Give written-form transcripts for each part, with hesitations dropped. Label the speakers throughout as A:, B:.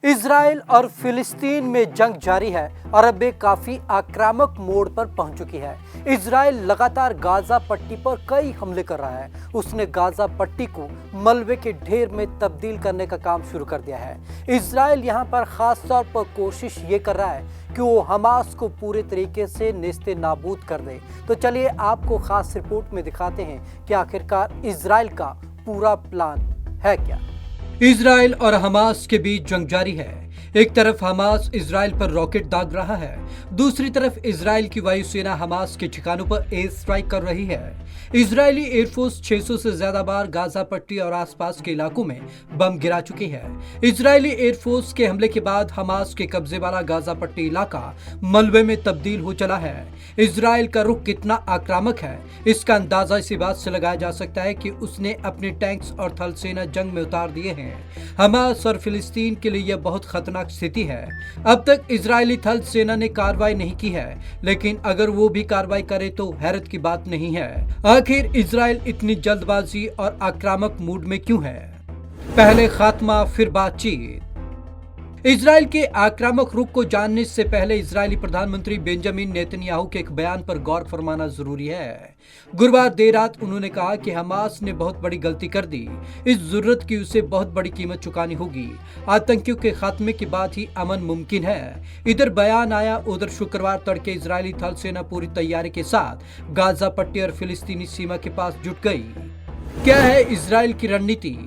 A: Israel और फिलिस्तीन में जंग जारी है और अब ये काफी आक्रामक मोड़ पर पहुंच चुकी है। इजराइल लगातार गाजा पट्टी पर कई हमले कर रहा है। उसने गाजा पट्टी को मलबे के ढेर में तब्दील करने का काम शुरू कर दिया है। इजराइल यहां पर खास तौर पर कोशिश ये कर रहा है कि वो हमास को पूरे तरीके से नेस्ते नाबूद कर दे। तो चलिए आपको खास रिपोर्ट में दिखाते हैं कि आखिरकार इजराइल का पूरा प्लान है क्या। इजराइल और हमास के बीच जंग जारी है। एक तरफ हमास इजराइल पर रॉकेट दाग रहा है, दूसरी तरफ इजराइल की वायुसेना हमास के ठिकानों पर एयर स्ट्राइक कर रही है। इजरायली एयरफोर्स 600 से ज्यादा बार गाजा पट्टी और आसपास के इलाकों में बम गिरा चुकी है। इजरायली एयरफोर्स के हमले के बाद हमास के कब्जे वाला गाजा पट्टी इलाका मलबे में तब्दील हो चला है। इजराइल का रुख कितना आक्रामक है, इसका अंदाजा इसी बात से लगाया जा सकता है कि उसने अपने टैंक्स और थल सेना जंग में उतार दिए हैं। हमास और फिलिस्तीन के लिए यह बहुत खतरनाक स्थिति है। अब तक इजरायली थल सेना ने कार्रवाई नहीं की है, लेकिन अगर वो भी कार्रवाई करे तो हैरत की बात नहीं है। आखिर इजराइल इतनी जल्दबाजी और आक्रामक मूड में क्यों है? पहले खात्मा फिर बातचीत। इजराइल के आक्रामक रुख को जानने से पहले इजरायली प्रधानमंत्री बेंजामिन नेतन्याहू के एक बयान पर गौर फरमाना जरूरी है। गुरुवार देर रात उन्होंने कहा कि हमास ने बहुत बड़ी गलती कर दी, इस जरूरत की उसे बहुत बड़ी कीमत चुकानी होगी। आतंकियों के खात्मे के बाद ही अमन मुमकिन है। इधर बयान आया, उधर शुक्रवार तड़के इजरायली थल सेना पूरी तैयारी के साथ गाजा पट्टी और फिलिस्तीनी सीमा के पास जुट गई। क्या है इजराइल की रणनीति?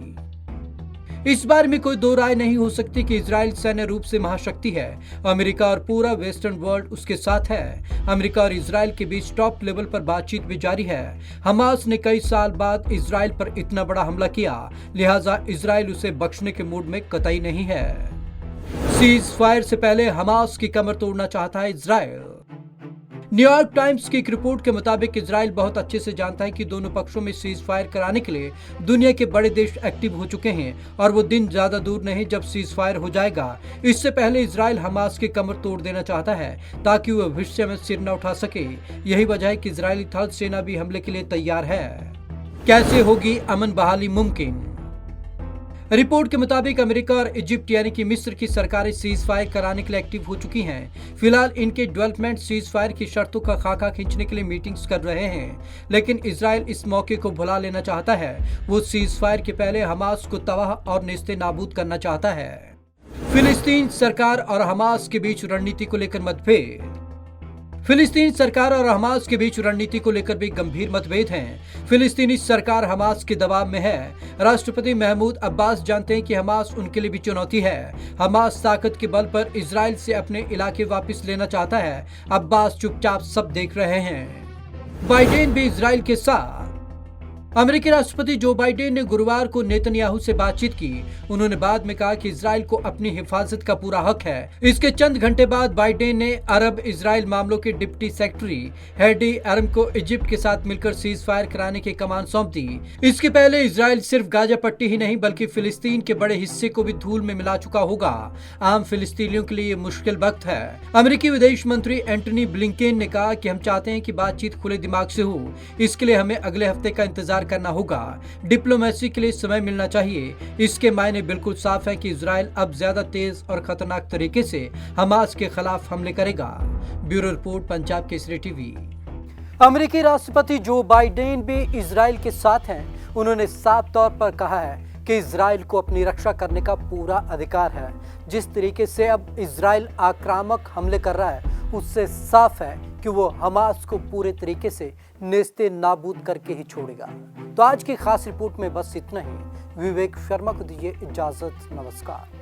A: इस बार में कोई दो राय नहीं हो सकती कि इजराइल सैन्य रूप से महाशक्ति है। अमेरिका और पूरा वेस्टर्न वर्ल्ड उसके साथ है। अमेरिका और इजराइल के बीच टॉप लेवल पर बातचीत भी जारी है। हमास ने कई साल बाद इजराइल पर इतना बड़ा हमला किया, लिहाजा इजराइल उसे बख्शने के मूड में कतई नहीं है। सीज फायर से पहले हमास की कमर तोड़ना चाहता है इजराइल। न्यूयॉर्क टाइम्स की एक रिपोर्ट के मुताबिक इजराइल बहुत अच्छे से जानता है कि दोनों पक्षों में सीज फायर कराने के लिए दुनिया के बड़े देश एक्टिव हो चुके हैं और वो दिन ज्यादा दूर नहीं जब सीज फायर हो जाएगा। इससे पहले इजराइल हमास की कमर तोड़ देना चाहता है ताकि वह भविष्य में सिर न उठा सके। यही वजह है कि इजरायली थल सेना भी हमले के लिए तैयार है। कैसे होगी अमन बहाली मुमकिन? रिपोर्ट के मुताबिक अमेरिका और इजिप्ट यानी कि मिस्र की सरकारें सीज फायर कराने के लिए एक्टिव हो चुकी हैं। फिलहाल इनके डेवलपमेंट सीज फायर की शर्तों का खाका खींचने के लिए मीटिंग्स कर रहे हैं, लेकिन इजराइल इस मौके को भुला लेना चाहता है। वो सीज फायर के पहले हमास को तबाह और नेस्ते नाबूद करना चाहता है। फिलिस्तीन सरकार और हमास के बीच रणनीति को लेकर मतभेद। फिलिस्तीन सरकार और हमास के बीच रणनीति को लेकर भी गंभीर मतभेद हैं। फिलिस्तीनी सरकार हमास के दबाव में है। राष्ट्रपति महमूद अब्बास जानते हैं कि हमास उनके लिए भी चुनौती है। हमास ताकत के बल पर इजराइल से अपने इलाके वापस लेना चाहता है। अब्बास चुपचाप सब देख रहे हैं। बाइडेन भी इजराइल के साथ। अमेरिकी राष्ट्रपति जो बाइडेन ने गुरुवार को नेतन्याहू से बातचीत की। उन्होंने बाद में कहा कि इजराइल को अपनी हिफाजत का पूरा हक है। इसके चंद घंटे बाद बाइडेन ने अरब इजराइल मामलों के डिप्टी सेक्रेटरी हेडी अरम को इजिप्ट के साथ मिलकर सीज फायर कराने की कमान सौंप दी। इसके पहले इजराइल सिर्फ गाजा पट्टी ही नहीं बल्कि फिलिस्तीन के बड़े हिस्से को भी धूल में मिला चुका होगा। आम फिलिस्तीनियों के लिए मुश्किल वक्त है। अमेरिकी विदेश मंत्री एंटनी ब्लिंकेन ने कहा कि हम चाहते हैं कि बातचीत खुले दिमाग से हो। इसके लिए हमें अगले हफ्ते का इंतजार करना होगा। डिप्लोमेसी के लिए समय मिलना चाहिए। इसके मायने बिल्कुल साफ है कि इजराइल अब ज्यादा तेज और खतरनाक तरीके से हमास के खिलाफ हमले करेगा। Bureau report, Punjab Kesari TV. अमेरिकी राष्ट्रपति जो बाइडेन भी इजराइल के साथ हैं। उन्होंने साफ तौर पर कहा है कि इजराइल को अपनी रक्षा करने का पूरा अधिकार है। जिस तरीके से अब इजराइल आक्रामक हमले कर रहा है, उससे साफ है कि वो हमास को पूरे तरीके से नेस्ते नाबूद करके ही छोड़ेगा। तो आज की खास रिपोर्ट में बस इतना ही। विवेक शर्मा को दीजिए इजाजत। नमस्कार।